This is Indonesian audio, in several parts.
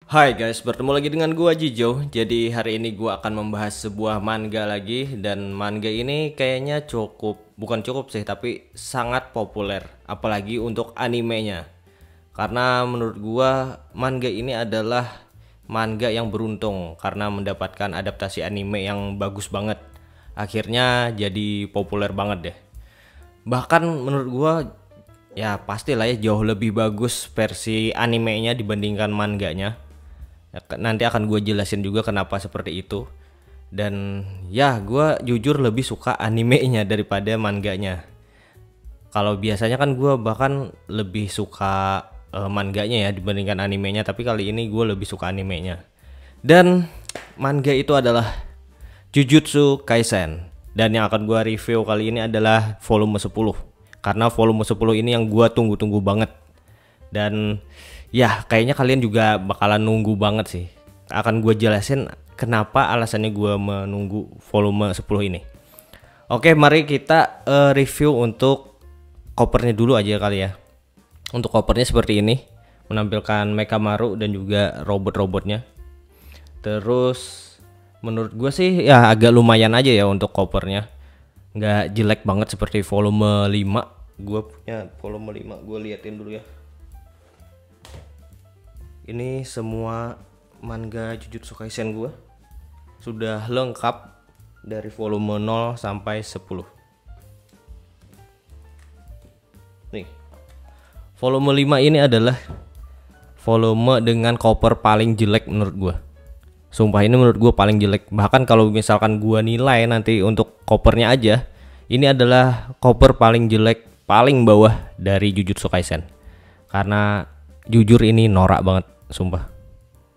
Hai guys, bertemu lagi dengan gua Jijo. Jadi hari ini gua akan membahas sebuah manga lagi, dan manga ini kayaknya bukan cukup sih, tapi sangat populer, apalagi untuk animenya. Karena menurut gua manga ini adalah manga yang beruntung karena mendapatkan adaptasi anime yang bagus banget. Akhirnya jadi populer banget deh. Bahkan menurut gua ya pastilah ya jauh lebih bagus versi animenya dibandingkan manganya. Nanti akan gue jelasin juga kenapa seperti itu. Dan ya gue jujur lebih suka animenya daripada manganya. Kalau biasanya kan gue bahkan lebih suka manganya ya dibandingkan animenya, tapi kali ini gue lebih suka animenya. Dan manga itu adalah Jujutsu Kaisen. Dan yang akan gue review kali ini adalah volume 10. Karena volume 10 ini yang gue tunggu-tunggu banget. Dan ya kayaknya kalian juga bakalan nunggu banget sih. Akan gue jelasin kenapa alasannya gue menunggu volume 10 ini. Oke, mari kita review untuk covernya dulu aja kali ya. Untuk covernya seperti ini, menampilkan Mekamaru dan juga robot-robotnya. Terus menurut gue sih ya agak lumayan aja ya untuk covernya. Nggak jelek banget seperti volume 5. Gue punya volume 5, gue liatin dulu ya. Ini semua manga Jujutsu Kaisen gue sudah lengkap dari volume 0 sampai 10. Nih, volume 5 ini adalah volume dengan cover paling jelek menurut gue. Sumpah ini menurut gue paling jelek. Bahkan kalau misalkan gue nilai nanti untuk covernya aja, ini adalah cover paling jelek, paling bawah dari Jujutsu Kaisen. Karena jujur ini norak banget. Sumpah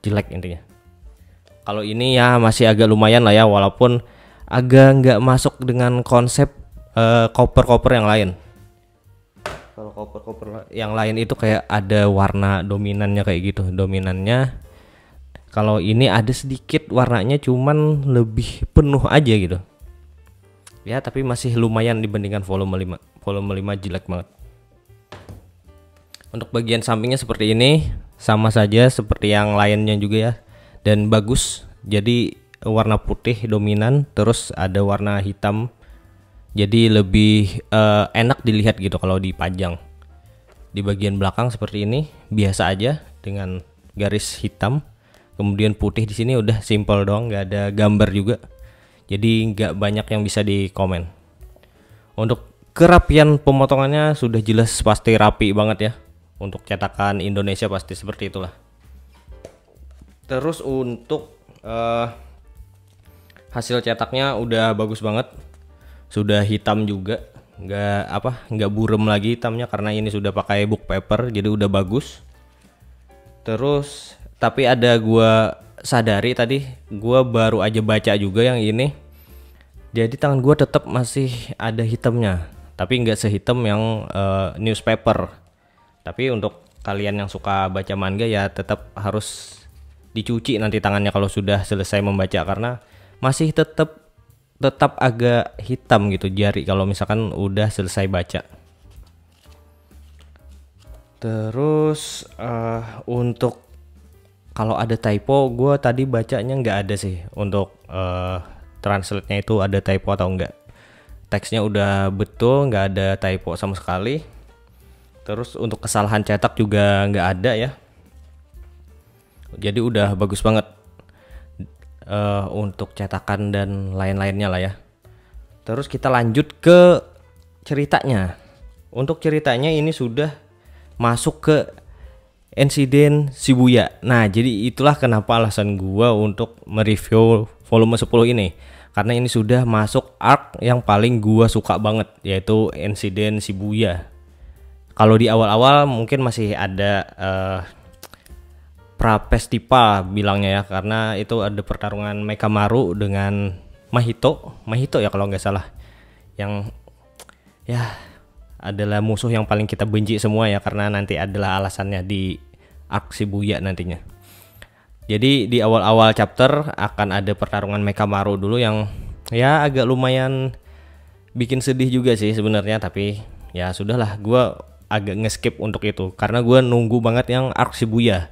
jelek intinya. Kalau ini ya masih agak lumayan lah ya, walaupun agak nggak masuk dengan konsep cover-cover yang lain. Kalau cover-cover yang lain itu kayak ada warna dominannya kayak gitu, dominannya. Kalau ini ada sedikit warnanya, cuman lebih penuh aja gitu. Ya tapi masih lumayan dibandingkan volume 5. Volume 5 jelek banget. Untuk bagian sampingnya seperti ini, sama saja seperti yang lainnya juga ya, dan bagus. Jadi warna putih dominan, terus ada warna hitam, jadi lebih enak dilihat gitu kalau dipajang. Di bagian belakang seperti ini biasa aja dengan garis hitam, kemudian putih di sini udah simple doang, nggak ada gambar juga, jadi nggak banyak yang bisa dikomen. Untuk kerapian pemotongannya sudah jelas pasti rapi banget ya. Untuk cetakan Indonesia pasti seperti itulah. Terus untuk hasil cetaknya udah bagus banget, sudah hitam juga, nggak burem lagi hitamnya karena ini sudah pakai book paper, jadi udah bagus. Terus tapi ada gua sadari tadi, gua baru aja baca juga yang ini, jadi tangan gua tetap masih ada hitamnya, tapi nggak sehitam yang newspaper. Tapi untuk kalian yang suka baca manga ya tetap harus dicuci nanti tangannya kalau sudah selesai membaca, karena masih tetap agak hitam gitu jari kalau misalkan udah selesai baca. Terus untuk kalau ada typo, gue tadi bacanya nggak ada sih. Untuk translate-nya itu ada typo atau enggak. Teksnya udah betul, nggak ada typo sama sekali. Terus untuk kesalahan cetak juga nggak ada ya. Jadi udah bagus banget untuk cetakan dan lain-lainnya lah ya. Terus kita lanjut ke ceritanya. Untuk ceritanya ini sudah masuk ke insiden Shibuya. Nah jadi itulah kenapa alasan gua untuk mereview volume 10 ini. Karena ini sudah masuk arc yang paling gua suka banget, yaitu insiden Shibuya. Kalau di awal-awal mungkin masih ada pra-festival bilangnya ya, karena itu ada pertarungan Mekamaru dengan Mahito ya kalau nggak salah, yang ya adalah musuh yang paling kita benci semua ya, karena nanti adalah alasannya di arc Shibuya nantinya. Jadi di awal-awal chapter akan ada pertarungan Mekamaru dulu yang ya agak lumayan bikin sedih juga sih sebenarnya, tapi ya sudahlah, gue agak nge-skip untuk itu karena gue nunggu banget yang arc Shibuya.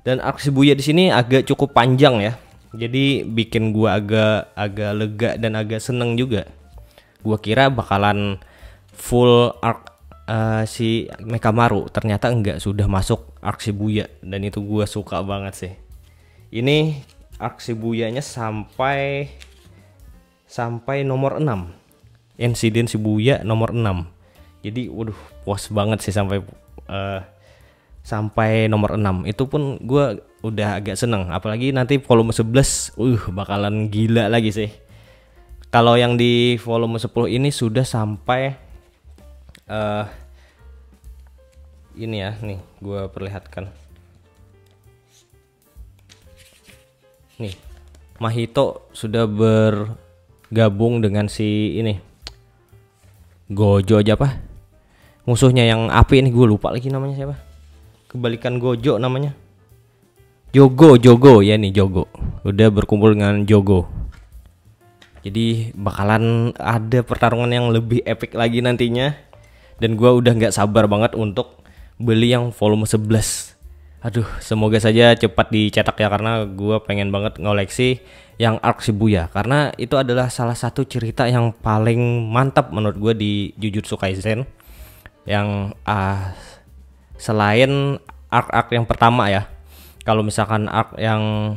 Dan arc Shibuya di sini agak cukup panjang ya. Jadi bikin gua agak lega dan agak seneng juga. Gua kira bakalan full arc si Mekamaru, ternyata enggak, sudah masuk arc Shibuya dan itu gua suka banget sih. Ini arc Shibuyanya sampai nomor 6. Insiden Shibuya nomor 6. Jadi waduh puas banget sih sampai nomor 6. Itu pun gue udah agak seneng, apalagi nanti volume 11 bakalan gila lagi sih. Kalau yang di volume 10 ini sudah sampai ini ya, nih gue perlihatkan. Nih, Mahito sudah bergabung dengan si ini Gojo aja apa? Musuhnya yang api ini, gue lupa lagi namanya siapa. Kebalikan Gojo namanya. Jogo ya nih, Jogo udah berkumpul dengan Jogo. Jadi bakalan ada pertarungan yang lebih epic lagi nantinya. Dan gue udah nggak sabar banget untuk beli yang volume 11. Aduh, semoga saja cepat dicetak ya, karena gue pengen banget ngoleksi yang arc Shibuya, karena itu adalah salah satu cerita yang paling mantap menurut gue di Jujutsu Kaisen. Yang selain arc yang pertama ya. Kalau misalkan arc yang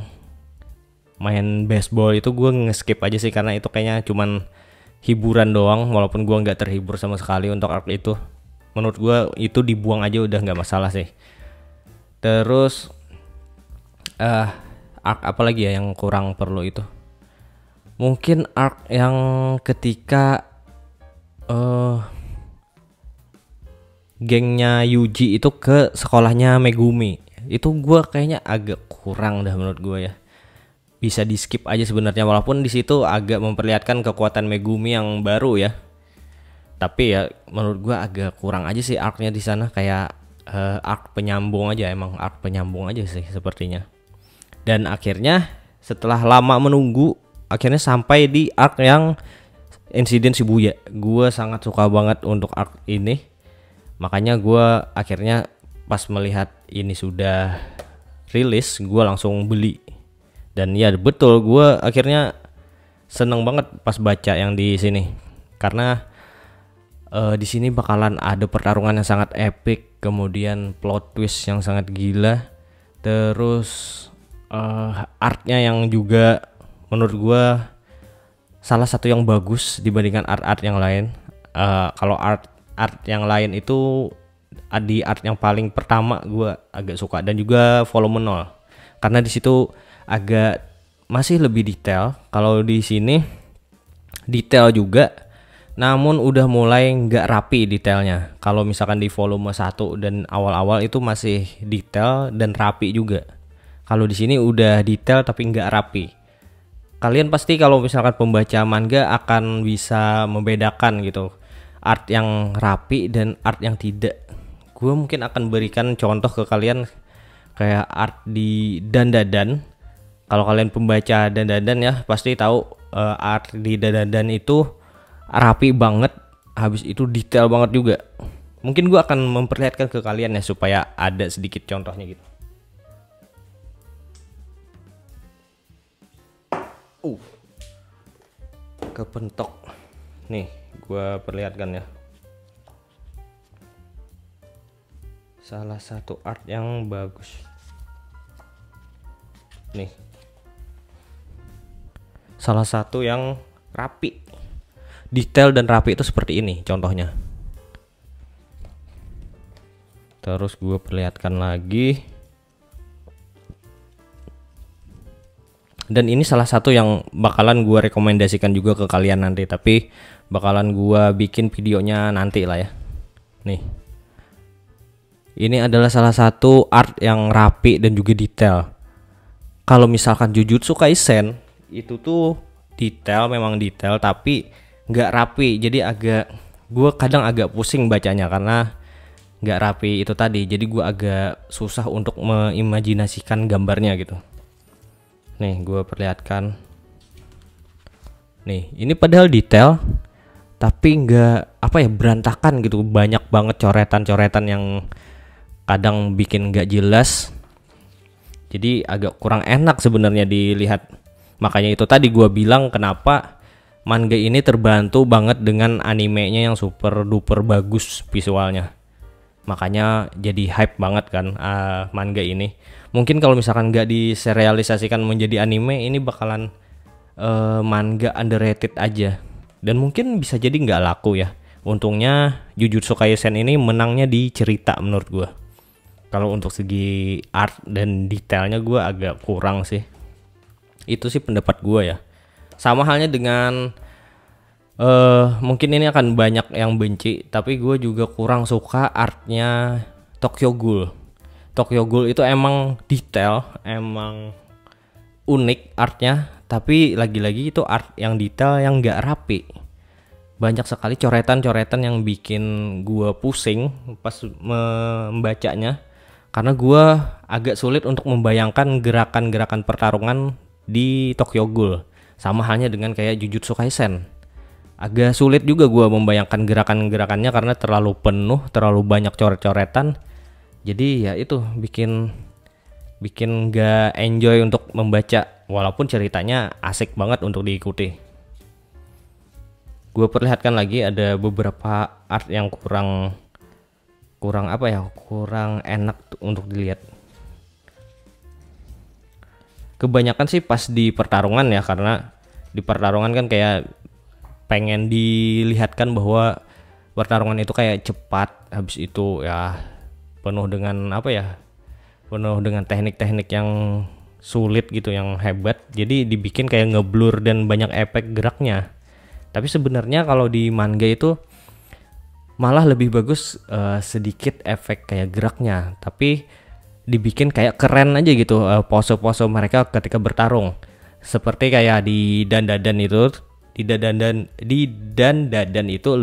main baseball itu gue nge-skip aja sih, karena itu kayaknya cuman hiburan doang, walaupun gue nggak terhibur sama sekali untuk arc itu. Menurut gue itu dibuang aja udah nggak masalah sih. Terus arc apa lagi ya yang kurang perlu itu? Mungkin arc yang ketika gengnya Yuji itu ke sekolahnya Megumi, itu gue kayaknya agak kurang dah menurut gue ya. Bisa di skip aja sebenarnya, walaupun di situ agak memperlihatkan kekuatan Megumi yang baru ya. Tapi ya menurut gue agak kurang aja sih arc-nya di sana, kayak arc penyambung aja, emang arc penyambung aja sih sepertinya. Dan akhirnya setelah lama menunggu, akhirnya sampai di arc yang insiden Shibuya. Gue sangat suka banget untuk arc ini. Makanya gue akhirnya pas melihat ini sudah rilis, gue langsung beli. Dan ya betul, gue akhirnya seneng banget pas baca yang di sini, karena di sini bakalan ada pertarungan yang sangat epic, kemudian plot twist yang sangat gila, terus artnya yang juga menurut gue salah satu yang bagus dibandingkan art yang lain. Kalau art yang lain itu di art yang paling pertama gue agak suka, dan juga volume 0 karena di situ agak masih lebih detail. Kalau di sini detail juga, namun udah mulai nggak rapi detailnya. Kalau misalkan di volume 1 dan awal-awal itu masih detail dan rapi juga. Kalau di sini udah detail tapi nggak rapi. Kalian pasti kalau misalkan pembaca manga akan bisa membedakan gitu, art yang rapi dan art yang tidak. Gue mungkin akan berikan contoh ke kalian kayak art di Dandadan. Kalau kalian pembaca Dandadan ya pasti tahu art di Dandadan itu rapi banget, habis itu detail banget juga. Mungkin gue akan memperlihatkan ke kalian ya supaya ada sedikit contohnya gitu. Kepentok. Nih, gue perlihatkan ya. Salah satu art yang bagus. Nih. Salah satu yang rapi. Detail dan rapi itu seperti ini contohnya. Terus gue perlihatkan lagi. Dan ini salah satu yang bakalan gue rekomendasikan juga ke kalian nanti, tapi bakalan gue bikin videonya nanti lah ya. Nih, ini adalah salah satu art yang rapi dan juga detail. Kalau misalkan Jujutsu Kaisen itu tuh detail, memang detail tapi nggak rapi, jadi gue kadang agak pusing bacanya karena nggak rapi itu tadi. Jadi gue agak susah untuk mengimajinasikan gambarnya gitu. Nih gue perlihatkan. Nih ini padahal detail tapi nggak berantakan gitu, banyak banget coretan-coretan yang kadang bikin nggak jelas. Jadi agak kurang enak sebenarnya dilihat. Makanya itu tadi gua bilang kenapa manga ini terbantu banget dengan animenya yang super duper bagus visualnya. Makanya jadi hype banget kan manga ini. Mungkin kalau misalkan nggak diserialisasikan menjadi anime, ini bakalan manga underrated aja. Dan mungkin bisa jadi nggak laku ya. Untungnya Jujutsu Kaisen ini menangnya di cerita menurut gua. Kalau untuk segi art dan detailnya gua agak kurang sih. Itu sih pendapat gua ya. Sama halnya dengan mungkin ini akan banyak yang benci, tapi gue juga kurang suka artnya Tokyo Ghoul. Tokyo Ghoul itu emang detail, emang unik artnya, tapi lagi-lagi itu art yang detail yang gak rapi. Banyak sekali coretan-coretan yang bikin gue pusing pas membacanya, karena gue agak sulit untuk membayangkan gerakan-gerakan pertarungan di Tokyo Ghoul. Sama halnya dengan kayak Jujutsu Kaisen. Agak sulit juga gue membayangkan gerakan-gerakannya karena terlalu penuh, terlalu banyak coret-coretan. Jadi ya itu bikin gak enjoy untuk membaca, walaupun ceritanya asik banget untuk diikuti. Gue perlihatkan lagi ada beberapa art yang kurang enak untuk dilihat. Kebanyakan sih pas di pertarungan ya, karena di pertarungan kan kayak pengen dilihatkan bahwa pertarungan itu kayak cepat, habis itu ya penuh dengan penuh dengan teknik-teknik yang sulit gitu, yang hebat. Jadi dibikin kayak ngeblur dan banyak efek geraknya. Tapi sebenarnya kalau di manga itu malah lebih bagus sedikit efek kayak geraknya, tapi dibikin kayak keren aja gitu pose-pose mereka ketika bertarung. Seperti kayak di Dandadan itu, di Dandadan itu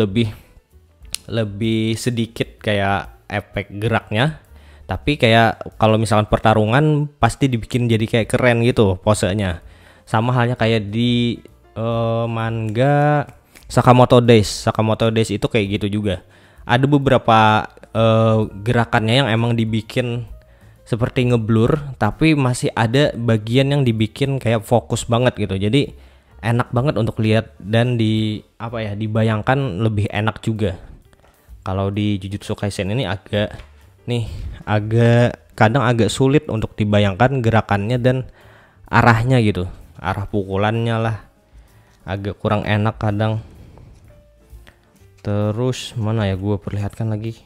lebih sedikit kayak efek geraknya, tapi kayak kalau misalkan pertarungan pasti dibikin jadi kayak keren gitu posenya. Sama halnya kayak di manga Sakamoto Days itu kayak gitu juga. Ada beberapa gerakannya yang emang dibikin seperti ngeblur, tapi masih ada bagian yang dibikin kayak fokus banget gitu. Jadi enak banget untuk lihat dan dibayangkan lebih enak juga. Kalau di Jujutsu Kaisen ini kadang agak sulit untuk dibayangkan gerakannya dan arahnya gitu. Arah pukulannya lah agak kurang enak kadang. Terus mana ya, gue perlihatkan lagi.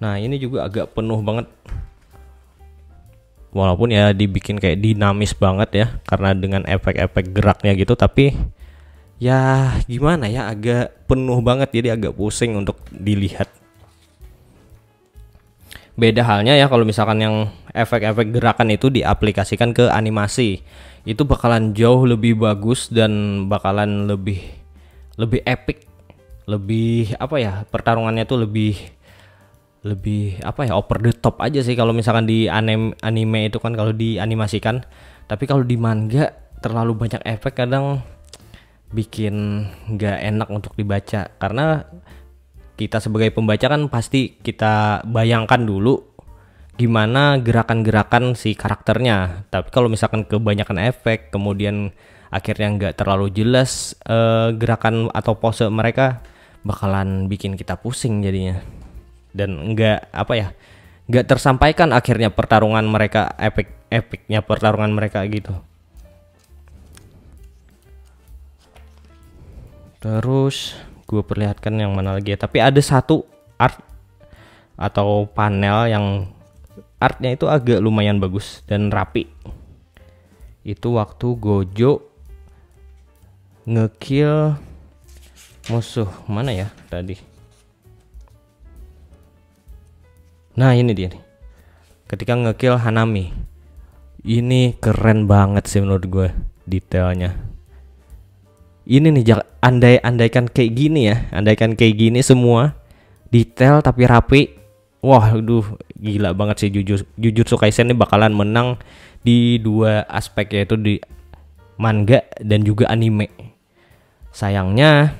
Nah, ini juga agak penuh banget. Walaupun ya dibikin kayak dinamis banget ya, karena dengan efek-efek geraknya gitu, tapi ya gimana ya, agak penuh banget, jadi agak pusing untuk dilihat. Beda halnya ya kalau misalkan yang efek-efek gerakan itu diaplikasikan ke animasi, itu bakalan jauh lebih bagus dan bakalan lebih epic, lebih pertarungannya tuh lebih over the top aja sih kalau misalkan di anime itu kan, kalau dianimasikan. Tapi kalau di manga terlalu banyak efek, kadang bikin nggak enak untuk dibaca, karena kita sebagai pembaca kan pasti kita bayangkan dulu gimana gerakan-gerakan si karakternya. Tapi kalau misalkan kebanyakan efek, kemudian akhirnya nggak terlalu jelas gerakan atau pose mereka, bakalan bikin kita pusing jadinya. Dan nggak tersampaikan akhirnya pertarungan mereka, epicnya pertarungan mereka gitu. Terus gue perlihatkan yang mana lagi ya, tapi ada satu art atau panel yang artnya itu agak lumayan bagus dan rapi. Itu waktu Gojo ngekill musuh mana ya tadi. Nah, ini dia nih. Ketika ngekill Hanami. Ini keren banget sih menurut gue detailnya. Ini nih, andaikan kayak gini ya, andaikan kayak gini semua detail tapi rapi. Wah, gila banget sih. Jujutsu Kaisen ini bakalan menang di dua aspek, yaitu di manga dan juga anime. Sayangnya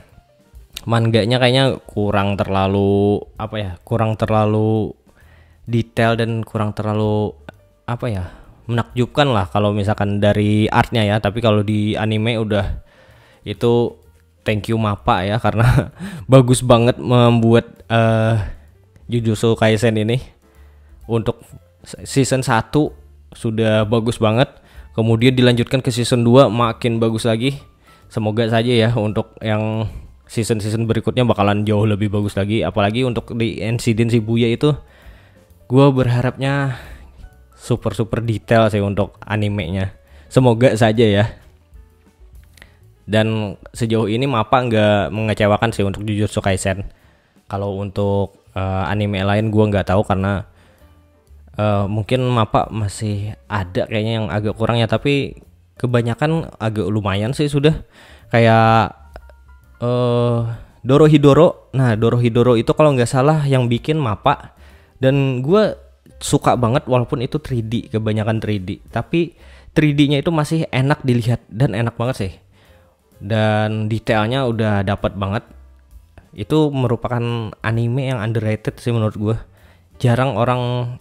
manganya kayaknya kurang terlalu detail dan kurang terlalu apa ya, menakjubkan lah kalau misalkan dari artnya ya. Tapi kalau di anime udah itu thank you Mappa ya, karena bagus banget membuat Jujutsu Kaisen ini. Untuk season 1 sudah bagus banget, kemudian dilanjutkan ke season 2 makin bagus lagi. Semoga saja ya untuk yang season-season berikutnya bakalan jauh lebih bagus lagi. Apalagi untuk di Insiden Shibuya itu gue berharapnya super detail sih untuk animenya. Semoga saja ya. Dan sejauh ini Mappa nggak mengecewakan sih untuk Jujutsu Kaisen. Kalau untuk anime lain gue nggak tahu, karena mungkin Mappa masih ada kayaknya yang agak kurang ya, tapi kebanyakan agak lumayan sih sudah. Kayak Dorohedoro. Nah, Dorohedoro itu kalau nggak salah yang bikin Mappa, dan gue suka banget walaupun itu 3D, kebanyakan 3D, tapi 3D-nya itu masih enak dilihat dan enak banget sih. Dan detailnya udah dapat banget. Itu merupakan anime yang underrated sih menurut gue. Jarang orang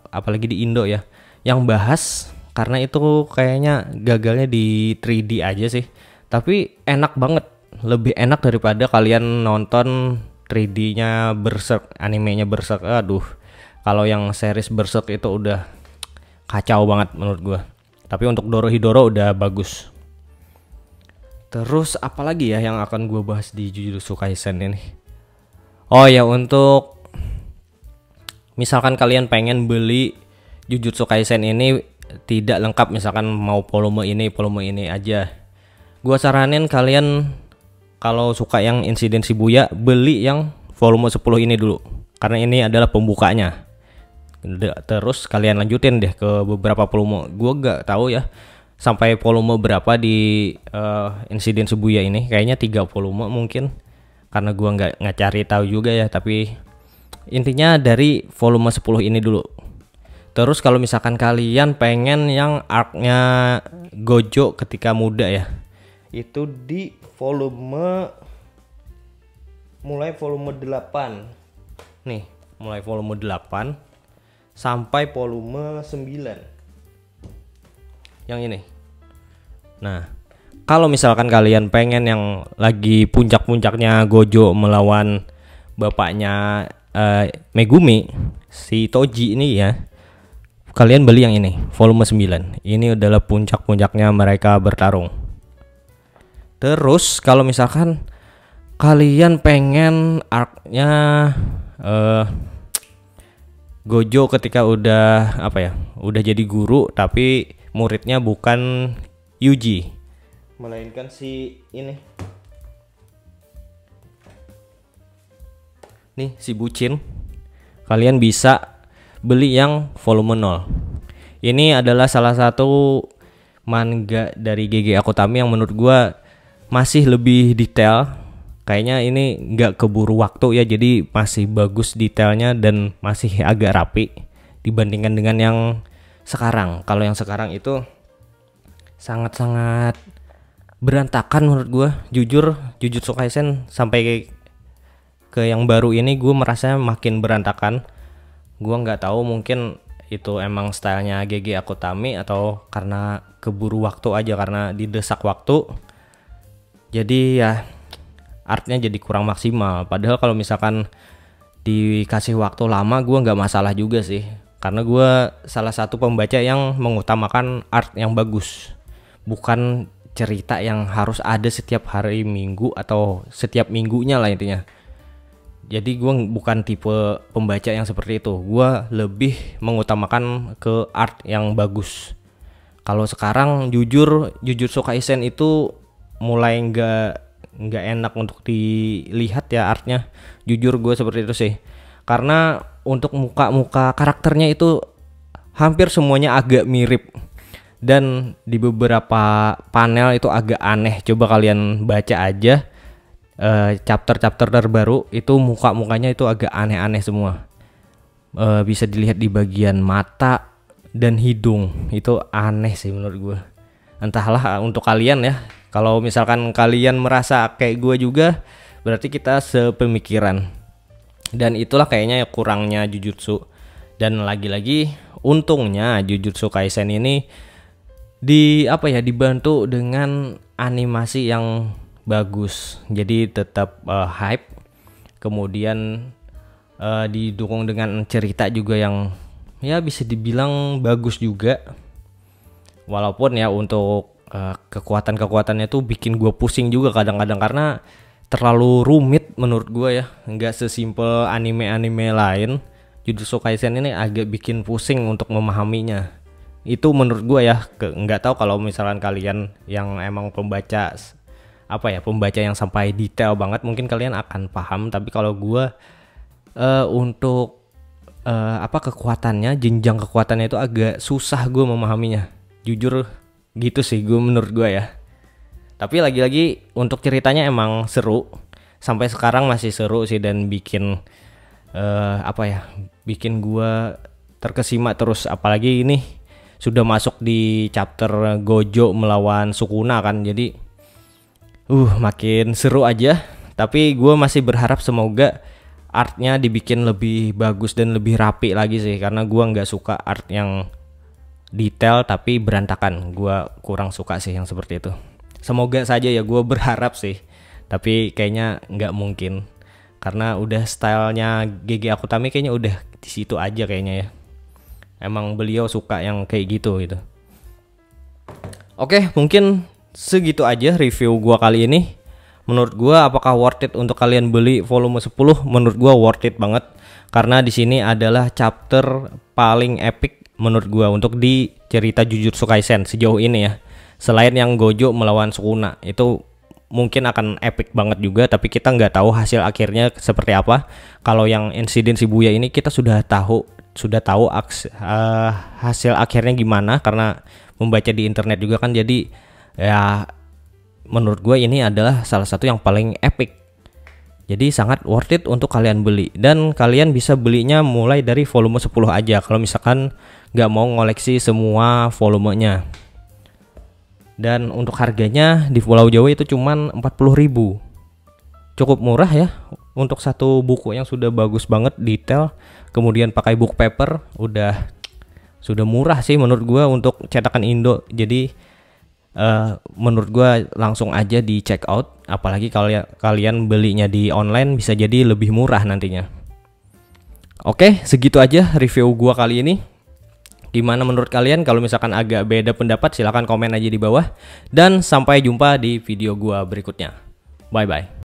apalagi di Indo ya yang bahas, karena itu kayaknya gagalnya di 3D aja sih. Tapi enak banget, lebih enak daripada kalian nonton 3D-nya Berserk, animenya Berserk. Aduh, kalau yang series Berserk itu udah kacau banget menurut gue. Tapi untuk Dorohedoro udah bagus. Terus apalagi ya yang akan gue bahas di Jujutsu Kaisen ini? Oh ya, untuk misalkan kalian pengen beli Jujutsu Kaisen ini tidak lengkap, misalkan mau volume ini aja, gue saranin kalian kalau suka yang Insiden Shibuya beli yang volume 10 ini dulu, karena ini adalah pembukanya. Terus kalian lanjutin deh ke beberapa volume. Gue gak tahu ya sampai volume berapa di Insiden Shibuya ini, kayaknya 3 volume mungkin, karena gue nggak cari tahu juga ya. Tapi intinya dari volume 10 ini dulu. Terus kalau misalkan kalian pengen yang arc-nya Gojo ketika muda ya, itu di mulai volume 8 nih, mulai volume 8 sampai volume 9 yang ini. Nah, kalau misalkan kalian pengen yang lagi puncak-puncaknya Gojo melawan bapaknya Megumi, si Toji ini ya, kalian beli yang ini, volume 9. Ini adalah puncak-puncaknya mereka bertarung. Terus kalau misalkan kalian pengen arc-nya Gojo ketika udah udah jadi guru, tapi muridnya bukan Yuji, melainkan si ini nih, si Bucin. Kalian bisa beli yang volume 0. Ini adalah salah satu manga dari GG Akutami yang menurut gua masih lebih detail. Kayaknya ini nggak keburu waktu ya, jadi masih bagus detailnya dan masih agak rapi dibandingkan dengan yang sekarang. Kalau yang sekarang itu sangat-sangat berantakan menurut gue. Jujur, Jujutsu Kaisen sampai ke yang baru ini gue merasa makin berantakan. Gue nggak tahu, mungkin itu emang stylenya GG Akutami atau karena keburu waktu aja, karena didesak waktu. Jadi ya artnya jadi kurang maksimal. Padahal kalau misalkan dikasih waktu lama gue nggak masalah juga sih, karena gue salah satu pembaca yang mengutamakan art yang bagus, bukan cerita yang harus ada setiap hari Minggu atau setiap minggunya lah intinya. Jadi gue bukan tipe pembaca yang seperti itu. Gue lebih mengutamakan ke art yang bagus. Kalau sekarang jujur Jujutsu Kaisen itu mulai nggak enak untuk dilihat ya artnya. Jujur gue seperti itu sih. Karena untuk muka-muka karakternya itu hampir semuanya agak mirip, dan di beberapa panel itu agak aneh. Coba kalian baca aja chapter-chapter terbaru, itu muka-mukanya itu agak aneh-aneh semua. Bisa dilihat di bagian mata dan hidung, itu aneh sih menurut gue. Entahlah untuk kalian ya, kalau misalkan kalian merasa kayak gue juga, berarti kita sepemikiran. Dan itulah kayaknya kurangnya Jujutsu. Dan lagi-lagi untungnya Jujutsu Kaisen ini dibantu dengan animasi yang bagus. Jadi tetap hype. Kemudian didukung dengan cerita juga yang ya bisa dibilang bagus juga. Walaupun ya untuk kekuatan-kekuatannya tuh bikin gue pusing juga kadang-kadang karena terlalu rumit menurut gue ya. Nggak sesimpel anime-anime lain. Jujutsu Kaisen ini agak bikin pusing untuk memahaminya. Itu menurut gue ya, nggak tahu kalau misalkan kalian yang emang pembaca yang sampai detail banget mungkin kalian akan paham. Tapi kalau gue untuk kekuatannya, jenjang kekuatannya itu agak susah gue memahaminya. Jujur gitu sih gue menurut gue ya. Tapi lagi-lagi untuk ceritanya emang seru, sampai sekarang masih seru sih dan bikin bikin gue terkesima terus. Apalagi ini sudah masuk di chapter Gojo melawan Sukuna kan, jadi makin seru aja. Tapi gue masih berharap semoga artnya dibikin lebih bagus dan lebih rapi lagi sih, karena gue nggak suka art yang detail tapi berantakan. Gue kurang suka sih yang seperti itu. Semoga saja ya, gue berharap sih, tapi kayaknya nggak mungkin karena udah stylenya GG Akutami kayaknya udah di situ aja kayaknya ya. Emang beliau suka yang kayak gitu. Oke, mungkin segitu aja review gua kali ini. Menurut gua apakah worth it untuk kalian beli volume 10? Menurut gua worth it banget karena di sini adalah chapter paling epic menurut gua untuk di cerita Jujutsu Kaisen sejauh ini ya. Selain yang Gojo melawan Sukuna, itu mungkin akan epic banget juga, tapi kita nggak tahu hasil akhirnya seperti apa. Kalau yang insiden Shibuya ini kita sudah tahu hasil akhirnya gimana karena membaca di internet juga kan. Jadi ya menurut gue ini adalah salah satu yang paling epic, jadi sangat worth it untuk kalian beli. Dan kalian bisa belinya mulai dari volume 10 aja kalau misalkan nggak mau ngoleksi semua volumenya. Dan untuk harganya di Pulau Jawa itu cuman 40.000, cukup murah ya untuk satu buku yang sudah bagus banget detail, kemudian pakai book paper, sudah murah sih menurut gua untuk cetakan Indo. Jadi menurut gua langsung aja di check out, apalagi kalau kalian belinya di online bisa jadi lebih murah nantinya. Oke, segitu aja review gua kali ini. Gimana menurut kalian? Kalau misalkan agak beda pendapat silahkan komen aja di bawah. Dan sampai jumpa di video gua berikutnya. Bye bye.